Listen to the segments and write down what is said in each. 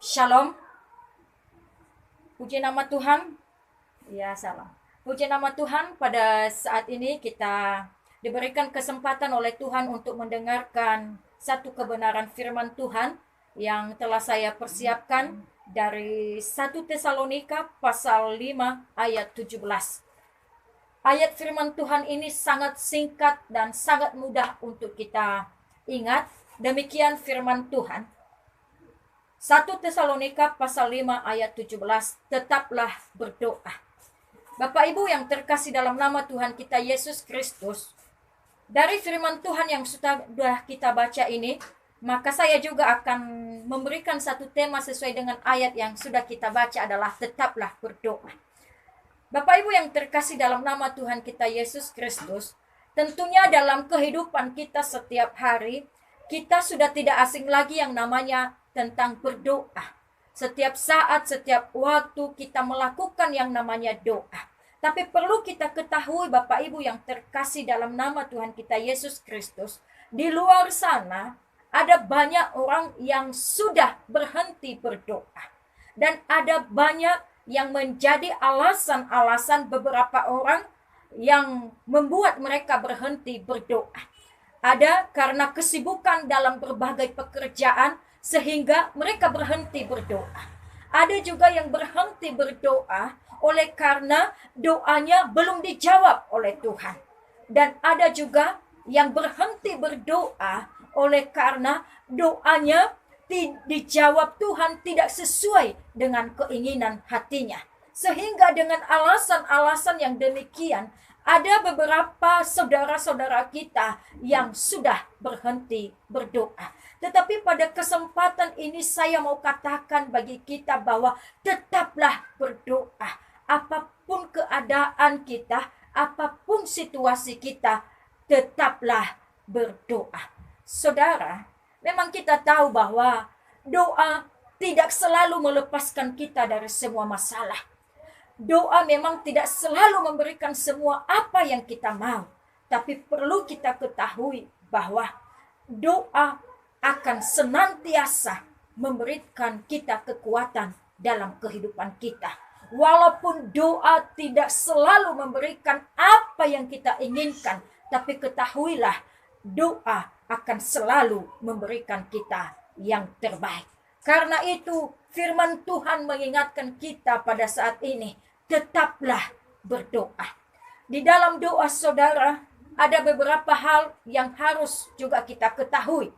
Shalom, puji nama Tuhan. Ya, salam. Puji nama Tuhan, pada saat ini kita diberikan kesempatan oleh Tuhan untuk mendengarkan satu kebenaran firman Tuhan yang telah saya persiapkan dari 1 Tesalonika pasal 5 ayat 17. Ayat firman Tuhan ini sangat singkat dan sangat mudah untuk kita ingat. Demikian firman Tuhan. 1 Tesalonika pasal 5 ayat 17, tetaplah berdoa. Bapak Ibu yang terkasih dalam nama Tuhan kita Yesus Kristus, dari firman Tuhan yang sudah kita baca ini, maka saya juga akan memberikan satu tema sesuai dengan ayat yang sudah kita baca, adalah tetaplah berdoa. Bapak Ibu yang terkasih dalam nama Tuhan kita Yesus Kristus, tentunya dalam kehidupan kita setiap hari, kita sudah tidak asing lagi yang namanya tentang berdoa. Setiap saat, setiap waktu kita melakukan yang namanya doa. Tapi perlu kita ketahui Bapak Ibu yang terkasih dalam nama Tuhan kita Yesus Kristus, di luar sana ada banyak orang yang sudah berhenti berdoa. Dan ada banyak yang menjadi alasan-alasan beberapa orang yang membuat mereka berhenti berdoa. Ada karena kesibukan dalam berbagai pekerjaan, sehingga mereka berhenti berdoa. Ada juga yang berhenti berdoa oleh karena doanya belum dijawab oleh Tuhan. Dan ada juga yang berhenti berdoa oleh karena doanya dijawab Tuhan tidak sesuai dengan keinginan hatinya. Sehingga dengan alasan-alasan yang demikian, ada beberapa saudara-saudara kita yang sudah berhenti berdoa. Tetapi pada kesempatan ini saya mau katakan bagi kita bahwa tetaplah berdoa. Apapun keadaan kita, apapun situasi kita, tetaplah berdoa. Saudara, memang kita tahu bahwa doa tidak selalu melepaskan kita dari semua masalah. Doa memang tidak selalu memberikan semua apa yang kita mau. Tapi perlu kita ketahui bahwa doa akan senantiasa memberikan kita kekuatan dalam kehidupan kita. Walaupun doa tidak selalu memberikan apa yang kita inginkan, tapi ketahuilah doa akan selalu memberikan kita yang terbaik. Karena itu firman Tuhan mengingatkan kita pada saat ini, tetaplah berdoa. Di dalam doa saudara, ada beberapa hal yang harus juga kita ketahui.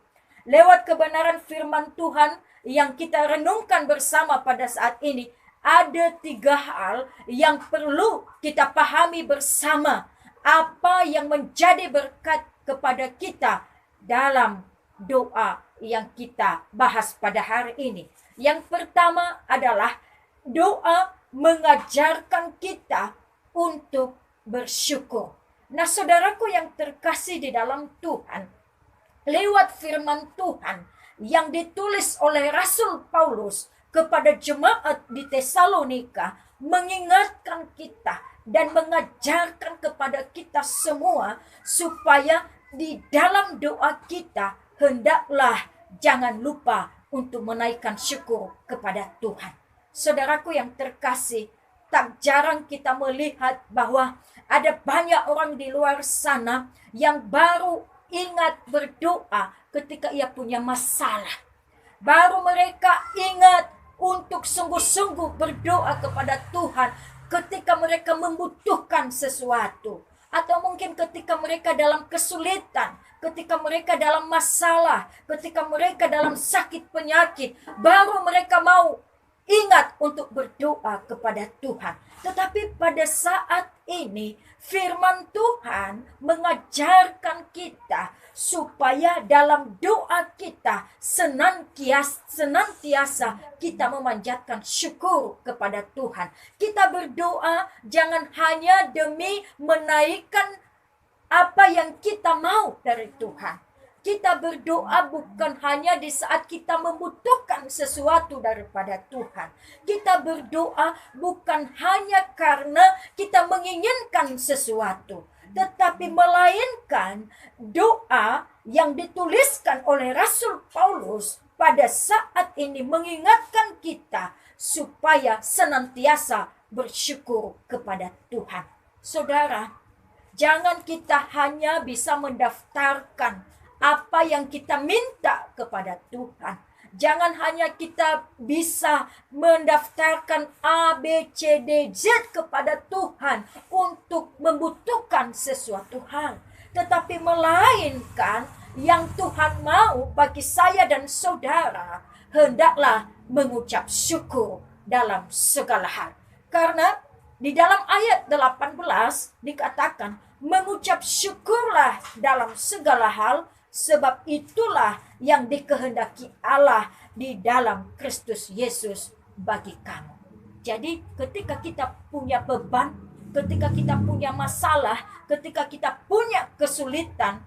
Lewat kebenaran firman Tuhan yang kita renungkan bersama pada saat ini, ada 3 hal yang perlu kita pahami bersama, apa yang menjadi berkat kepada kita dalam doa yang kita bahas pada hari ini. Yang pertama adalah doa mengajarkan kita untuk bersyukur. Nah, saudaraku yang terkasih di dalam Tuhan, lewat firman Tuhan yang ditulis oleh Rasul Paulus kepada jemaat di Tesalonika, mengingatkan kita dan mengajarkan kepada kita semua supaya di dalam doa kita hendaklah jangan lupa untuk menaikkan syukur kepada Tuhan. Saudaraku yang terkasih, tak jarang kita melihat bahwa ada banyak orang di luar sana yang baru ingat berdoa ketika ia punya masalah. Baru mereka ingat untuk sungguh-sungguh berdoa kepada Tuhan ketika mereka membutuhkan sesuatu. Atau mungkin ketika mereka dalam kesulitan, ketika mereka dalam masalah, ketika mereka dalam sakit penyakit, baru mereka mau ingat untuk berdoa kepada Tuhan. Tetapi pada saat ini firman Tuhan mengajarkan kita supaya dalam doa kita senantiasa kita memanjatkan syukur kepada Tuhan. Kita berdoa jangan hanya demi menaikkan apa yang kita mau dari Tuhan. Kita berdoa bukan hanya di saat kita membutuhkan sesuatu daripada Tuhan. Kita berdoa bukan hanya karena kita menginginkan sesuatu, tetapi melainkan doa yang dituliskan oleh Rasul Paulus pada saat ini mengingatkan kita supaya senantiasa bersyukur kepada Tuhan. Saudara, jangan kita hanya bisa mendaftarkan apa yang kita minta kepada Tuhan. Jangan hanya kita bisa mendaftarkan A, B, C, D, Z kepada Tuhan untuk membutuhkan sesuatu hal. Tetapi melainkan yang Tuhan mau bagi saya dan saudara, hendaklah mengucap syukur dalam segala hal. Karena di dalam ayat 18 dikatakan, mengucap syukurlah dalam segala hal, sebab itulah yang dikehendaki Allah di dalam Kristus Yesus bagi kamu. Jadi ketika kita punya beban, ketika kita punya masalah, ketika kita punya kesulitan,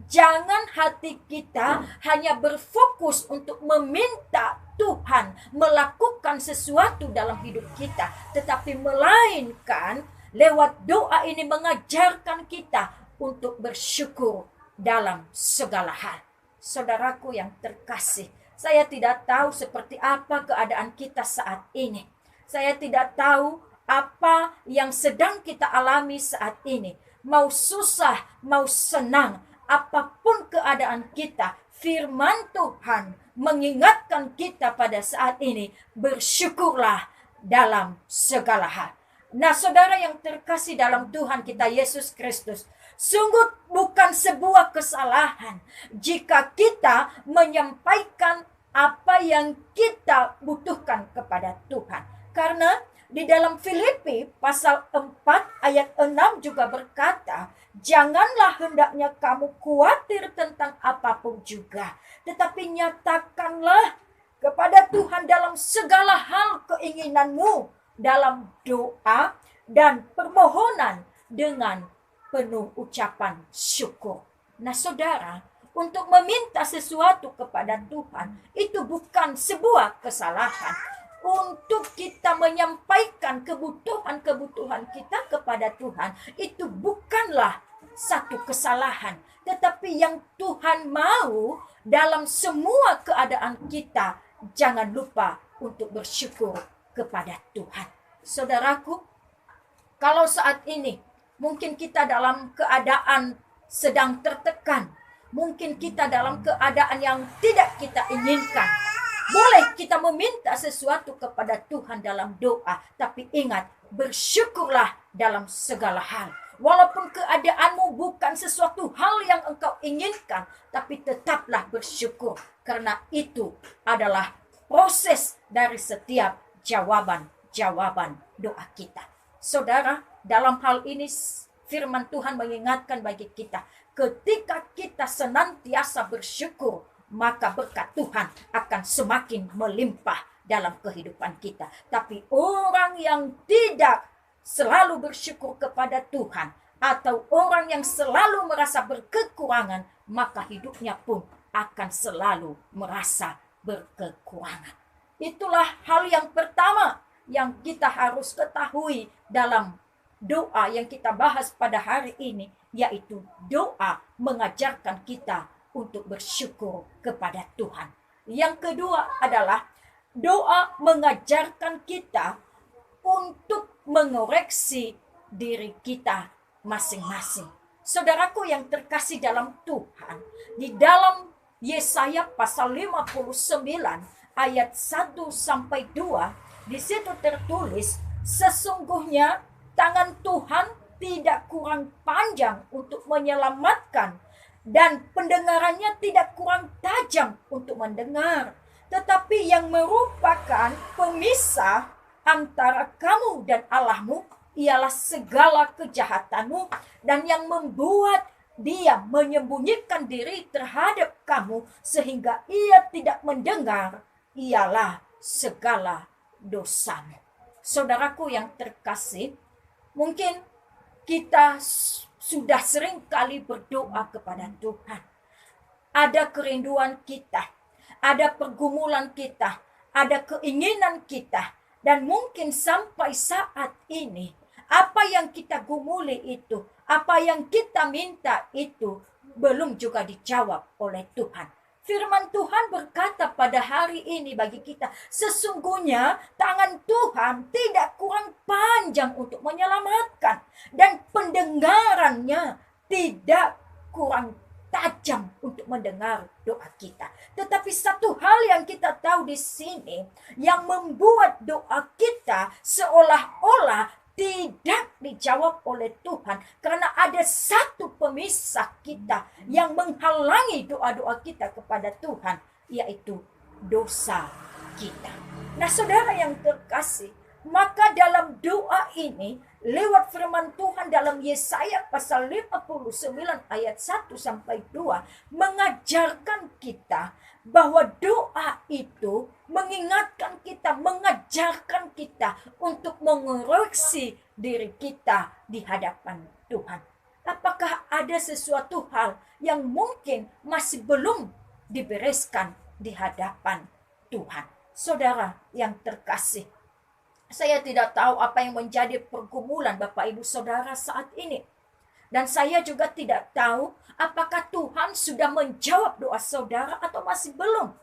jangan hati kita hanya berfokus untuk meminta Tuhan melakukan sesuatu dalam hidup kita, tetapi melainkan lewat doa ini mengajarkan kita untuk bersyukur dalam segala hal. Saudaraku yang terkasih, saya tidak tahu seperti apa keadaan kita saat ini. Saya tidak tahu apa yang sedang kita alami saat ini. Mau susah, mau senang, apapun keadaan kita, firman Tuhan mengingatkan kita pada saat ini, bersyukurlah dalam segala hal. Nah, saudara yang terkasih dalam Tuhan kita Yesus Kristus, sungguh bukan sebuah kesalahan jika kita menyampaikan apa yang kita butuhkan kepada Tuhan. Karena di dalam Filipi pasal 4 ayat 6 juga berkata, janganlah hendaknya kamu khawatir tentang apapun juga, tetapi nyatakanlah kepada Tuhan dalam segala hal keinginanmu dalam doa dan permohonan dengan penuh ucapan syukur. Nah, saudara, untuk meminta sesuatu kepada Tuhan itu bukan sebuah kesalahan. Untuk kita menyampaikan kebutuhan-kebutuhan kita kepada Tuhan itu bukanlah satu kesalahan, tetapi yang Tuhan mau dalam semua keadaan kita, jangan lupa untuk bersyukur kepada Tuhan. Saudaraku, kalau saat ini mungkin kita dalam keadaan sedang tertekan, mungkin kita dalam keadaan yang tidak kita inginkan, boleh kita meminta sesuatu kepada Tuhan dalam doa, tapi ingat, bersyukurlah dalam segala hal. Walaupun keadaanmu bukan sesuatu hal yang engkau inginkan, tapi tetaplah bersyukur, karena itu adalah proses dari setiap jawaban doa kita. Saudara, dalam hal ini firman Tuhan mengingatkan bagi kita, ketika kita senantiasa bersyukur, maka berkat Tuhan akan semakin melimpah dalam kehidupan kita. Tapi orang yang tidak selalu bersyukur kepada Tuhan, atau orang yang selalu merasa berkekurangan, maka hidupnya pun akan selalu merasa berkekurangan. Itulah hal yang pertama yang kita harus ketahui dalam doa yang kita bahas pada hari ini, yaitu doa mengajarkan kita untuk bersyukur kepada Tuhan. Yang kedua adalah doa mengajarkan kita untuk mengoreksi diri kita masing-masing. Saudaraku yang terkasih dalam Tuhan, di dalam Yesaya pasal 59 ayat 1 sampai 2, di situ tertulis, sesungguhnya tangan Tuhan tidak kurang panjang untuk menyelamatkan, dan pendengarannya tidak kurang tajam untuk mendengar, tetapi yang merupakan pemisah antara kamu dan Allahmu ialah segala kejahatanmu, dan yang membuat dia menyembunyikan diri terhadap kamu sehingga ia tidak mendengar ialah segala dosamu. Saudaraku yang terkasih, mungkin kita sudah sering kali berdoa kepada Tuhan. Ada kerinduan kita, ada pergumulan kita, ada keinginan kita, dan mungkin sampai saat ini, apa yang kita gumuli itu, apa yang kita minta itu, belum juga dijawab oleh Tuhan. Firman Tuhan berkata pada hari ini bagi kita, sesungguhnya tangan Tuhan tidak kurang panjang untuk menyelamatkan, dan pendengarannya tidak kurang tajam untuk mendengar doa kita. Tetapi satu hal yang kita tahu di sini, yang membuat doa kita seolah-olah tidak dijawab oleh Tuhan, karena ada satu pemisah kita yang menghalangi doa-doa kita kepada Tuhan, yaitu dosa kita. Nah, saudara yang terkasih, maka dalam doa ini, lewat firman Tuhan dalam Yesaya pasal 59 ayat 1 sampai 2, mengajarkan kita bahwa doa itu mengingatkan kita, mengajarkan kita untuk mengoreksi diri kita di hadapan Tuhan. Apakah ada sesuatu hal yang mungkin masih belum dibereskan di hadapan Tuhan? Saudara yang terkasih, saya tidak tahu apa yang menjadi pergumulan Bapak Ibu Saudara saat ini. Dan saya juga tidak tahu apakah Tuhan sudah menjawab doa saudara atau masih belum.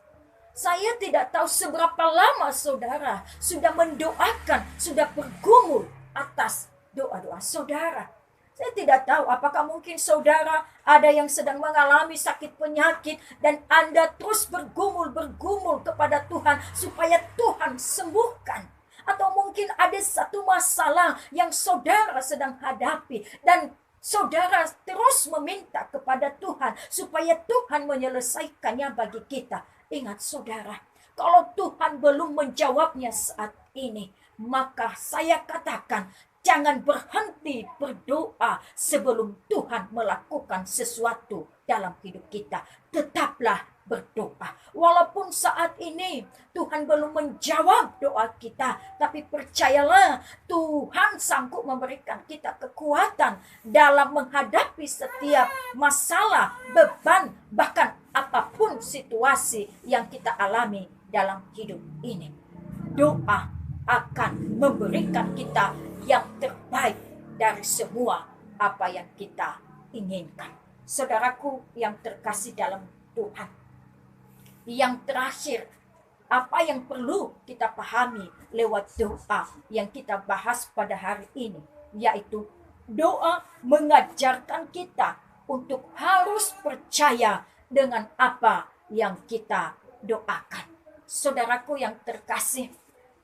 Saya tidak tahu seberapa lama saudara sudah mendoakan, sudah bergumul atas doa-doa saudara. Saya tidak tahu apakah mungkin saudara ada yang sedang mengalami sakit penyakit dan Anda terus bergumul kepada Tuhan supaya Tuhan sembuhkan. Atau mungkin ada satu masalah yang saudara sedang hadapi dan saudara terus meminta kepada Tuhan supaya Tuhan menyelesaikannya bagi kita. Ingat saudara, kalau Tuhan belum menjawabnya saat ini, maka saya katakan jangan berhenti berdoa sebelum Tuhan melakukan sesuatu dalam hidup kita. Tetaplah berdoa. Walaupun saat ini Tuhan belum menjawab doa kita, tapi percayalah Tuhan sanggup memberikan kita kekuatan dalam menghadapi setiap masalah, beban, bahkan apapun situasi yang kita alami dalam hidup ini. Doa akan memberikan kita yang terbaik dari semua apa yang kita inginkan. Saudaraku yang terkasih dalam Tuhan, yang terakhir, apa yang perlu kita pahami lewat doa yang kita bahas pada hari ini, yaitu doa mengajarkan kita untuk harus percaya dengan apa yang kita doakan. Saudaraku yang terkasih,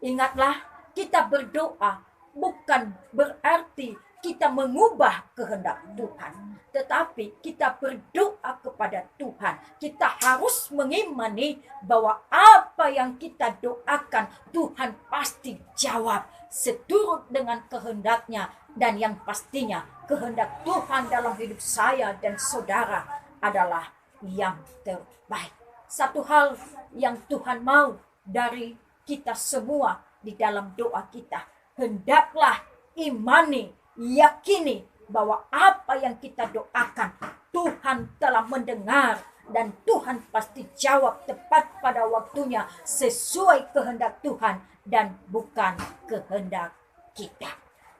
ingatlah, kita berdoa bukan berarti kita mengubah kehendak Tuhan, tetapi kita berdoa kepada Tuhan. Kita harus mengimani bahwa apa yang kita doakan Tuhan pasti jawab seturut dengan kehendaknya, dan yang pastinya kehendak Tuhan dalam hidup saya dan saudara adalah yang terbaik. Satu hal yang Tuhan mau dari kita semua di dalam doa kita, hendaklah imani, yakini bahwa apa yang kita doakan Tuhan telah mendengar, dan Tuhan pasti jawab tepat pada waktunya sesuai kehendak Tuhan dan bukan kehendak kita.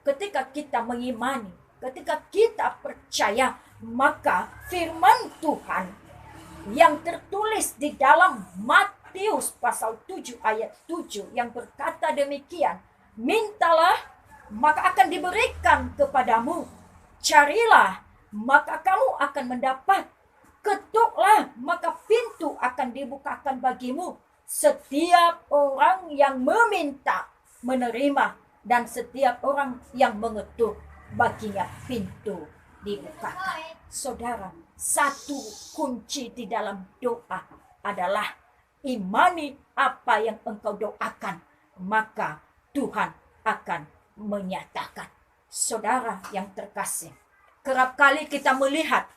Ketika kita mengimani, ketika kita percaya, maka firman Tuhan yang tertulis di dalam Matius pasal 7 ayat 7 yang berkata demikian, mintalah maka akan diberikan kepadamu, carilah maka kamu akan mendapat, ketuklah maka pintu akan dibukakan bagimu. Setiap orang yang meminta menerima, dan setiap orang yang mengetuk baginya pintu dibukakan. Saudara, satu kunci di dalam doa adalah imani apa yang engkau doakan, maka Tuhan akan menyatakan. Saudara yang terkasih, kerap kali kita melihat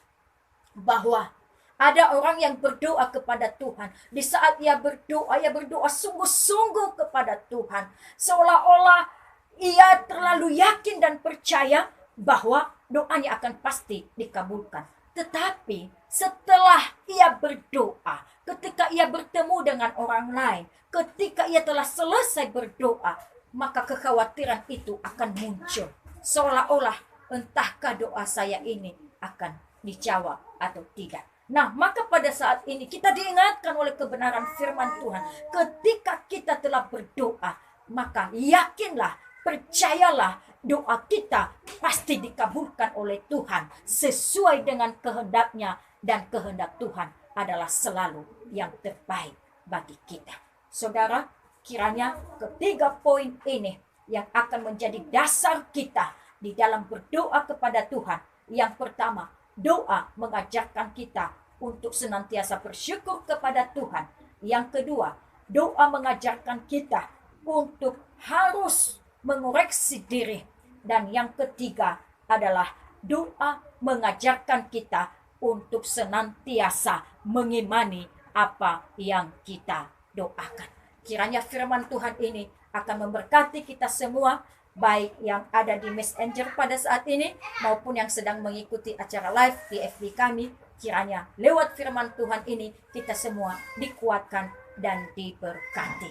bahwa ada orang yang berdoa kepada Tuhan. Di saat ia berdoa sungguh-sungguh kepada Tuhan, seolah-olah ia terlalu yakin dan percaya bahwa doanya akan pasti dikabulkan. Tetapi setelah ia berdoa, ketika ia bertemu dengan orang lain, ketika ia telah selesai berdoa, maka kekhawatiran itu akan muncul. Seolah-olah entahkah doa saya ini akan dijawab atau tidak. Nah, maka pada saat ini kita diingatkan oleh kebenaran firman Tuhan. Ketika kita telah berdoa, maka yakinlah, percayalah, doa kita pasti dikabulkan oleh Tuhan sesuai dengan kehendaknya, dan kehendak Tuhan adalah selalu yang terbaik bagi kita. Saudara, kiranya ketiga poin ini yang akan menjadi dasar kita di dalam berdoa kepada Tuhan. Yang pertama, doa mengajarkan kita untuk senantiasa bersyukur kepada Tuhan. Yang kedua, doa mengajarkan kita untuk harus mengoreksi diri. Dan yang ketiga adalah doa mengajarkan kita untuk senantiasa mengimani apa yang kita doakan. Kiranya firman Tuhan ini akan memberkati kita semua, baik yang ada di Messenger pada saat ini maupun yang sedang mengikuti acara live di FB kami. Kiranya lewat firman Tuhan ini kita semua dikuatkan dan diberkati.